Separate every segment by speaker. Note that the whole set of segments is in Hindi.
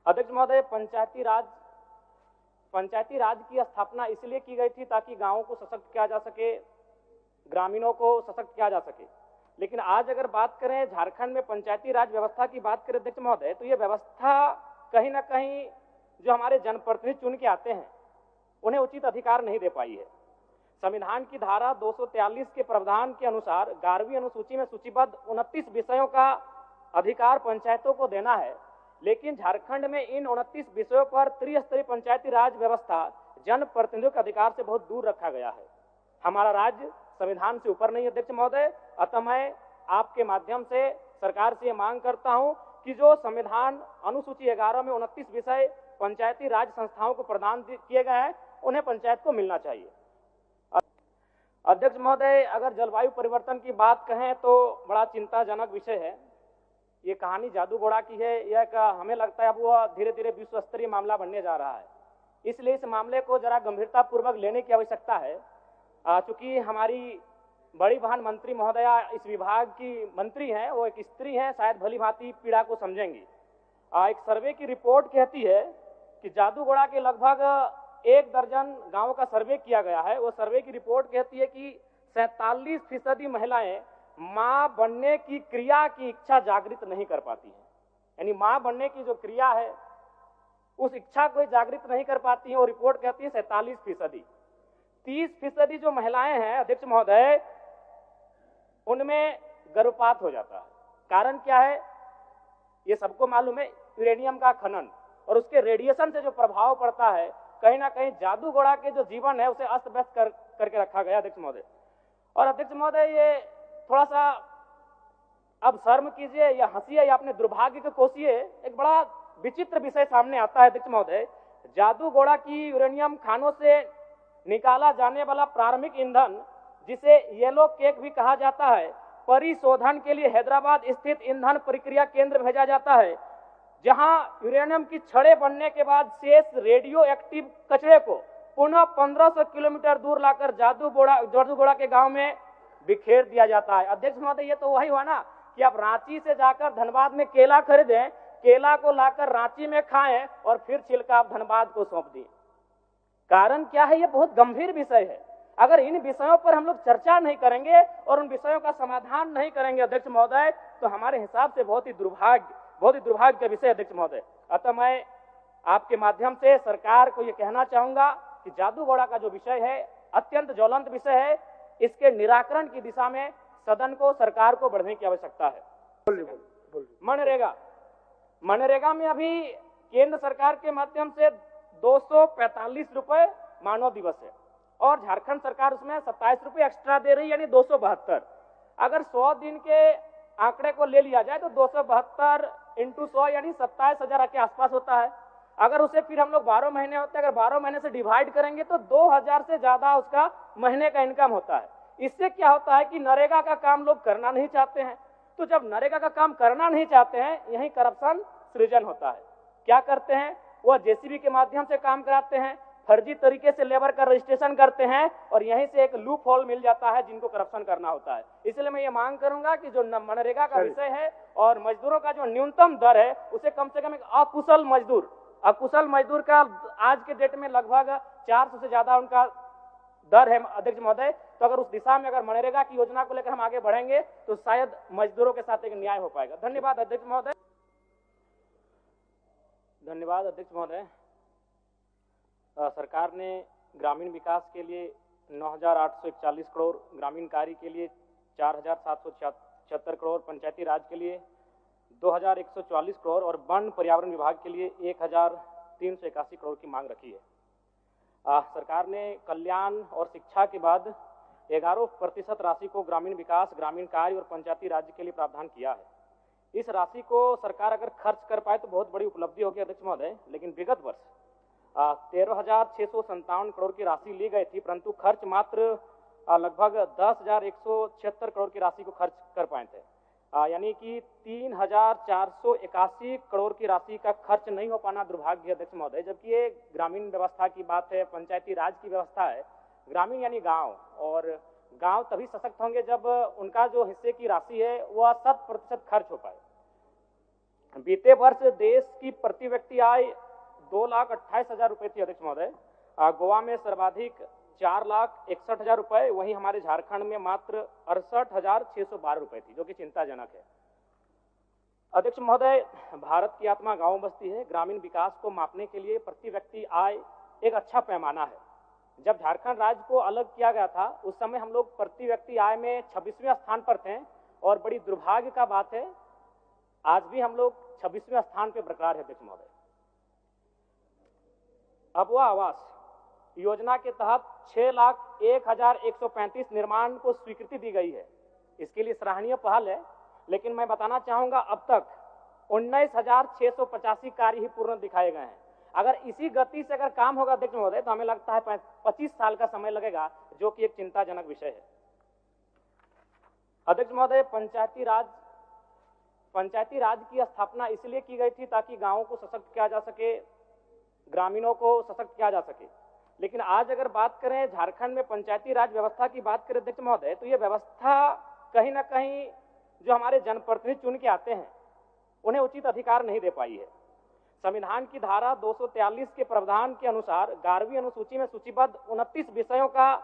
Speaker 1: अध्यक्ष महोदय, पंचायती राज की स्थापना इसलिए की गई थी ताकि गांवों को सशक्त किया जा सके, ग्रामीणों को सशक्त किया जा सके। लेकिन आज अगर बात करें झारखंड में पंचायती राज व्यवस्था की बात करें अध्यक्ष महोदय, तो ये व्यवस्था कहीं ना कहीं जो हमारे जनप्रतिनिधि चुन के आते हैं उन्हें उचित अधिकार नहीं दे पाई है। संविधान की धारा 243 के प्रावधान के अनुसार 11वीं अनुसूची में सूचीबद्ध 29 विषयों का अधिकार पंचायतों को देना है, लेकिन झारखंड में इन 29 विषयों पर त्रिस्तरीय पंचायती राज व्यवस्था जनप्रतिनिधियों के अधिकार से बहुत दूर रखा गया है। हमारा राज्य संविधान से ऊपर नहीं है अध्यक्ष महोदय। अतः मैं आपके माध्यम से सरकार से ये मांग करता हूं कि जो संविधान अनुसूची 11 में 29 विषय पंचायती राज संस्थाओं को प्रदान किए गए हैं उन्हें पंचायत को मिलना चाहिए। अध्यक्ष महोदय, अगर जलवायु परिवर्तन की बात कहें तो बड़ा चिंताजनक विषय है। ये कहानी जादू घोड़ा की है। यह हमें लगता है अब वह धीरे धीरे विश्व स्तरीय मामला बनने जा रहा है, इसलिए इस मामले को जरा गंभीरता पूर्वक लेने की आवश्यकता है। चूंकि हमारी बड़ी बहन मंत्री महोदया इस विभाग की मंत्री हैं, वो एक स्त्री हैं, शायद भली भांति पीड़ा को समझेंगी। एक सर्वे की रिपोर्ट कहती है कि जादू घोड़ा के लगभग 1 दर्जन गांवों का सर्वे किया गया है। वो सर्वे की रिपोर्ट कहती है कि 47% महिलाएं मां बनने की क्रिया की इच्छा जागृत नहीं कर पाती हैं। यानी मां बनने की जो क्रिया है उस इच्छा को जागृत नहीं कर पाती है। वो रिपोर्ट कहती है 47%। 30% जो महिलाएं हैं अध्यक्ष महोदय, उनमें गर्भपात हो जाता है। कारण क्या है? ये सबको मालूम है, यूरेनियम का खनन और उसके रेडिएशन से जो प्रभाव पड़ता है, कहीं ना कहीं जादू घोड़ा के जो जीवन है उसे अस्त व्यस्त करके रखा गया अध्यक्ष महोदय। और अध्यक्ष महोदय, ये थोड़ा सा अब शर्म कीजिए या हंसिए या अपने दुर्भाग्य को कोसिए, एक बड़ा विचित्र विषय सामने आता है अध्यक्ष महोदय। जादू घोड़ा की यूरेनियम खानों से निकाला जाने वाला प्रारंभिक ईंधन, जिसे येलो केक भी कहा जाता है, परिशोधन के लिए हैदराबाद स्थित ईंधन प्रक्रिया केंद्र भेजा जाता है, जहां यूरेनियम की छड़ें बनने के बाद शेष रेडियो एक्टिव कचरे को पुनः 1500 किलोमीटर दूर लाकर जादू घोड़ा के गांव में बिखेर दिया जाता है। अध्यक्ष महोदय, ये तो वही हुआ ना कि आप रांची से जाकर धनबाद में केला खरीदें, केला को लाकर रांची में खाएं और फिर छिलका आप धनबाद को सौंप दिए। कारण क्या है? ये बहुत गंभीर विषय है। अगर इन विषयों पर हम लोग चर्चा नहीं करेंगे और उन विषयों का समाधान नहीं करेंगे अध्यक्ष महोदय, तो हमारे हिसाब से बहुत ही दुर्भाग्य का विषय अध्यक्ष महोदय। अतः मैं आपके माध्यम से सरकार को यह कहना चाहूंगा कि जादू घोड़ा का जो विषय है अत्यंत ज्वलंत विषय है, इसके निराकरण की दिशा में सदन को, सरकार को बढ़ने की आवश्यकता है। मनरेगा में अभी केंद्र सरकार के माध्यम से 245 रुपए मानव दिवस है और झारखंड सरकार उसमें 27 रुपए एक्स्ट्रा दे रही है, यानी 272। अगर 100 दिन के आंकड़े को ले लिया जाए तो 272 × 100 यानी 27,000 के आसपास होता है। अगर उसे फिर हम लोग 12 महीने होते हैं, अगर 12 महीने से डिवाइड करेंगे तो 2000 से ज्यादा उसका महीने का इनकम होता है। इससे क्या होता है कि नरेगा का काम लोग करना नहीं चाहते हैं। तो जब नरेगा का काम करना नहीं चाहते हैं, यही करप्शन सृजन होता है। क्या करते हैं? वह जेसीबी के माध्यम से काम कराते हैं, फर्जी तरीके से लेबर का रजिस्ट्रेशन करते हैं और यहीं से एक लूप होल मिल जाता है जिनको करप्शन करना होता है। इसलिए मैं ये मांग करूंगा कि जो मनरेगा का विषय है और मजदूरों का जो न्यूनतम दर है उसे कम से कम एक अकुशल मजदूर का आज के डेट में लगभग 400 से ज्यादा उनका दर है अध्यक्ष महोदय। तो अगर उस दिशा में अगर मनरेगा की योजना को लेकर हम आगे बढ़ेंगे तो शायद मजदूरों के साथ एक न्याय हो पाएगा। धन्यवाद अध्यक्ष महोदय। धन्यवाद अध्यक्ष महोदय। सरकार ने ग्रामीण विकास के लिए 9,841 करोड़, ग्रामीण कार्य के लिए 4,776 करोड़, पंचायती राज के लिए 2,144 करोड़ और वन पर्यावरण विभाग के लिए 1,381 करोड़ की मांग रखी है। सरकार ने कल्याण और शिक्षा के बाद 11% राशि को ग्रामीण विकास, ग्रामीण कार्य और पंचायती राज्य के लिए प्रावधान किया है। इस राशि को सरकार अगर खर्च कर पाए तो बहुत बड़ी उपलब्धि होगी अध्यक्ष महोदय। लेकिन विगत वर्ष 13,657 करोड़ की राशि ली गई थी, परंतु खर्च मात्र लगभग 10,176 करोड़ की राशि को खर्च कर पाए थे। यानी कि 3,481 करोड़ की राशि का खर्च नहीं हो पाना दुर्भाग्य अध्यक्ष महोदय। जबकि ये ग्रामीण व्यवस्था की बात है, पंचायती राज की व्यवस्था है। ग्रामीण यानी गांव, और गांव तभी सशक्त होंगे जब उनका जो हिस्से की राशि है वह 100% खर्च हो पाए। बीते वर्ष देश की प्रति व्यक्ति आय 2,28,000 रुपए थी अध्यक्ष महोदय। गोवा में सर्वाधिक 4,61,000 रुपए, वहीं हमारे झारखंड में मात्र 68,612 रुपए थी, जो कि चिंताजनक है। अध्यक्ष महोदय, भारत की आत्मा गांव बस्ती है। ग्रामीण विकास को मापने के लिए प्रति व्यक्ति आय एक अच्छा पैमाना है। जब झारखंड राज्य को अलग किया गया था उस समय हम लोग प्रति व्यक्ति आय में 26वें स्थान पर थे, और बड़ी दुर्भाग्य का बात है आज भी हम लोग 26वें स्थान पर बरकरार है अध्यक्ष महोदय। अबुआ आवास योजना के तहत 6,01,135 निर्माण को स्वीकृति दी गई है। इसके लिए सराहनीय पहल है, लेकिन मैं बताना चाहूंगा अब तक 19,685 कार्य ही पूर्ण दिखाए गए हैं। अगर इसी गति से अगर काम होगा अध्यक्ष महोदय तो हमें लगता है 25 साल का समय लगेगा, जो कि एक चिंताजनक विषय है। अध्यक्ष महोदय, पंचायती राज की स्थापना इसलिए की गई थी ताकि गांवों को सशक्त किया जा सके, ग्रामीणों को सशक्त किया जा सके। लेकिन आज अगर बात करें झारखंड में पंचायती राज व्यवस्था की बात करें अध्यक्ष महोदय, तो ये व्यवस्था कहीं ना कहीं जो हमारे जनप्रतिनिधि चुन के आते हैं उन्हें उचित अधिकार नहीं दे पाई है। संविधान की धारा 243 के प्रावधान के अनुसार 11वीं अनुसूची में सूचीबद्ध 29 विषयों का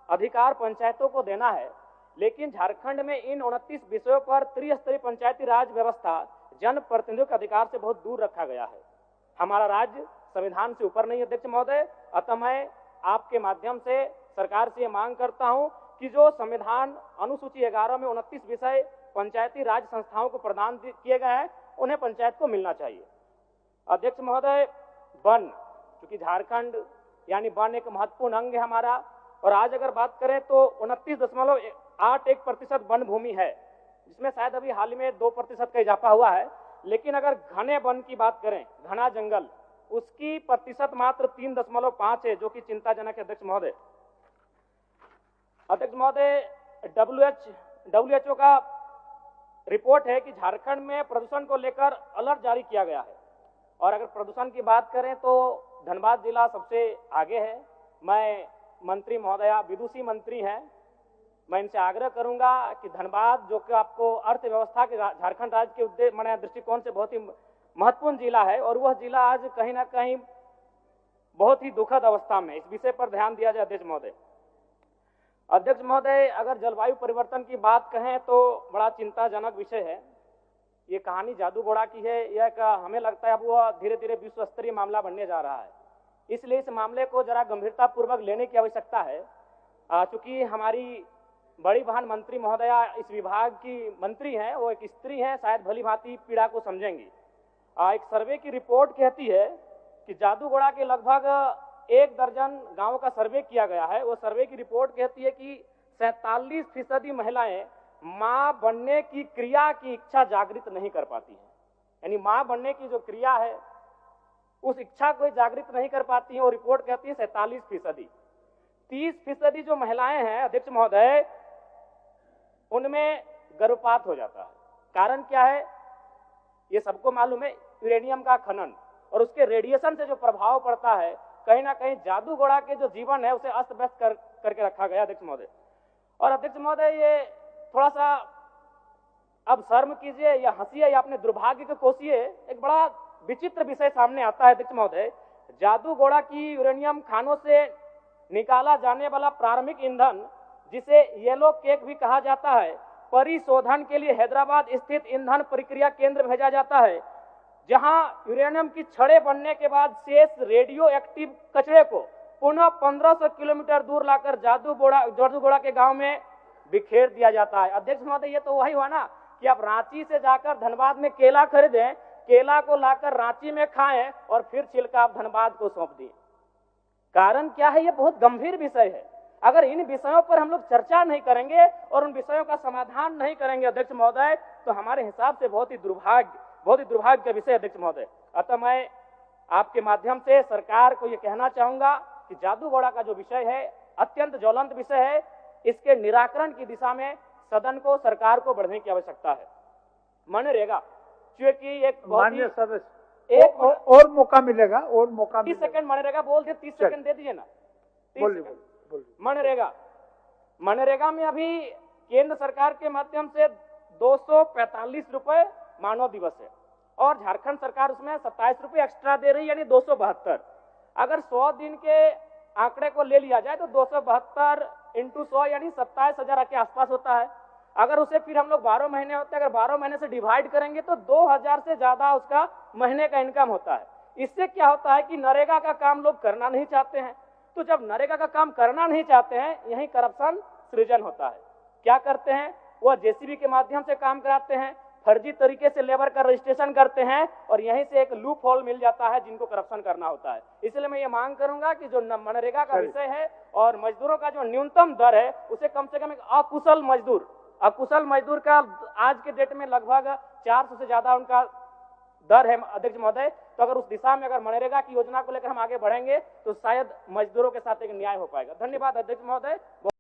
Speaker 1: अधिकार पंचायतों को देना है, लेकिन झारखंड में इन 29 विषयों पर त्रिस्तरीय पंचायती राज व्यवस्था जनप्रतिनिधियों के अधिकार से बहुत दूर रखा गया है। हमारा राज्य संविधान से ऊपर नहीं है अध्यक्ष महोदय। अतः मैं आपके माध्यम से सरकार से मांग करता हूं कि जो संविधान अनुसूची 11 में 29 विषय पंचायती राज संस्थाओं को प्रदान किए गए हैं उन्हें पंचायत को मिलना चाहिए। अध्यक्ष महोदय, वन, क्योंकि झारखंड यानी वन एक महत्वपूर्ण अंग है हमारा, और आज अगर बात करें तो 29.81% वन भूमि है, जिसमें शायद अभी हाल ही में 2% का इजाफा हुआ है। लेकिन अगर घने वन की बात करें, घना जंगल, उसकी प्रतिशत मात्र 3.5 है, जो कि चिंताजनक है अध्यक्ष महोदय। अध्यक्ष महोदय, WHO का रिपोर्ट है कि झारखंड में प्रदूषण को लेकर अलर्ट जारी किया गया है, और अगर प्रदूषण की बात करें तो धनबाद जिला सबसे आगे है। मैं मंत्री महोदया विदुषी मंत्री हैं, मैं इनसे आग्रह करूंगा कि धनबाद जो कि आपको अर्थव्यवस्था के झारखंड राज्य के उद्देश्य दृष्टिकोण से बहुत ही महत्वपूर्ण जिला है, और वह जिला आज कहीं ना कहीं बहुत ही दुखद अवस्था में, इस विषय पर ध्यान दिया जाए अध्यक्ष महोदय। अध्यक्ष महोदय, अगर जलवायु परिवर्तन की बात कहें तो बड़ा चिंताजनक विषय है। ये कहानी जादूगोड़ा की है, यह हमें लगता है अब वह धीरे धीरे विश्व स्तरीय मामला बनने जा रहा है। इसलिए इस मामले को जरा गंभीरता पूर्वक लेने की आवश्यकता है। चूंकि हमारी बड़ी बहन मंत्री महोदया इस विभाग की मंत्री हैं, वो एक स्त्री हैं, शायद भली भांति पीड़ा को समझेंगी। एक सर्वे की रिपोर्ट कहती है कि जादूगोड़ा के लगभग 1 दर्जन गांवों का सर्वे किया गया है। वो सर्वे की रिपोर्ट कहती है कि 47% महिलाएं मां बनने की क्रिया की इच्छा जागृत नहीं कर पाती हैं। यानी मां बनने की जो क्रिया है उस इच्छा को जागृत नहीं कर पाती है। और रिपोर्ट कहती है 47%। 30% जो महिलाएं हैं अध्यक्ष महोदय, उनमें गर्भपात हो जाता है। कारण क्या है ये सबको मालूम है, यूरेनियम का खनन और उसके रेडिएशन से जो प्रभाव पड़ता है, कहीं ना कहीं जादूगोड़ा के जो जीवन है उसे अस्त व्यस्त करके रखा गया अध्यक्ष महोदय। और अध्यक्ष महोदय, ये थोड़ा सा अब शर्म कीजिए या हंसिए या अपने दुर्भाग्य को कोसिए, एक बड़ा विचित्र विषय सामने आता है अध्यक्ष महोदय। जादूगोड़ा की यूरेनियम खानों से निकाला जाने वाला प्रारंभिक ईंधन, जिसे येलो केक भी कहा जाता है, परिशोधन के लिए हैदराबाद स्थित ईंधन प्रक्रिया केंद्र भेजा जाता है, जहां यूरेनियम की छड़ें बनने के बाद शेष रेडियो एक्टिव कचरे को पुनः 1500 किलोमीटर दूर लाकर जादूगोड़ा के गांव में बिखेर दिया जाता है। अध्यक्ष महोदय, ये तो वही हुआ ना कि आप रांची से जाकर धनबाद में केला खरीदें, केला को लाकर रांची में खाएं और फिर छिलका आप धनबाद को सौंप दिए। कारण क्या है? ये बहुत गंभीर विषय है। अगर इन विषयों पर हम लोग चर्चा नहीं करेंगे और उन विषयों का समाधान नहीं करेंगे अध्यक्ष महोदय, तो हमारे हिसाब से बहुत ही दुर्भाग्य का विषय अध्यक्ष महोदय। अतः मैं आपके माध्यम से सरकार को यह कहना चाहूंगा कि जादूगोड़ा का जो विषय है अत्यंत ज्वलंत विषय है, इसके निराकरण की दिशा में सदन को, सरकार को बढ़ने की आवश्यकता है। मनरेगा क्योंकि एक
Speaker 2: माननीय सदस्य एक और मौका मिलेगा, और मौका
Speaker 1: 30 सेकंड मनरेगा बोल दे, 30 सेकंड दे दीजिए ना। मनरेगा में अभी केंद्र सरकार के माध्यम से 245 रुपए मानव दिवस है, और झारखंड सरकार उसमें 27 रुपये एक्स्ट्रा दे रही है, यानी 272। अगर 100 दिन के आंकड़े को ले लिया जाए तो 272 इंटू 100 यानी 27,000 के आसपास होता है। अगर उसे फिर हम लोग 12 महीने होते हैं, अगर 12 महीने से डिवाइड करेंगे तो 2,000 से ज्यादा उसका महीने का इनकम होता है। इससे क्या होता है कि नरेगा का काम लोग करना नहीं चाहते हैं, तो जब नरेगा का काम करना नहीं चाहते हैं, यही करप्शन सृजन होता है। क्या करते हैं, वह जेसीबी के माध्यम से काम कराते हैं, फर्जी तरीके से लेबर का रजिस्ट्रेशन करते हैं और यहीं से एक लूप होल मिल जाता है जिनको करप्शन करना होता है। इसलिए मैं ये मांग करूंगा कि जो मनरेगा का विषय है और मजदूरों का जो न्यूनतम दर है उसे कम से कम एक अकुशल मजदूर का आज के डेट में लगभग 400 से ज्यादा उनका दर है अध्यक्ष महोदय। तो अगर उस दिशा में अगर मनरेगा की योजना को लेकर हम आगे बढ़ेंगे तो शायद मजदूरों के साथ एक न्याय हो पाएगा। धन्यवाद अध्यक्ष महोदय।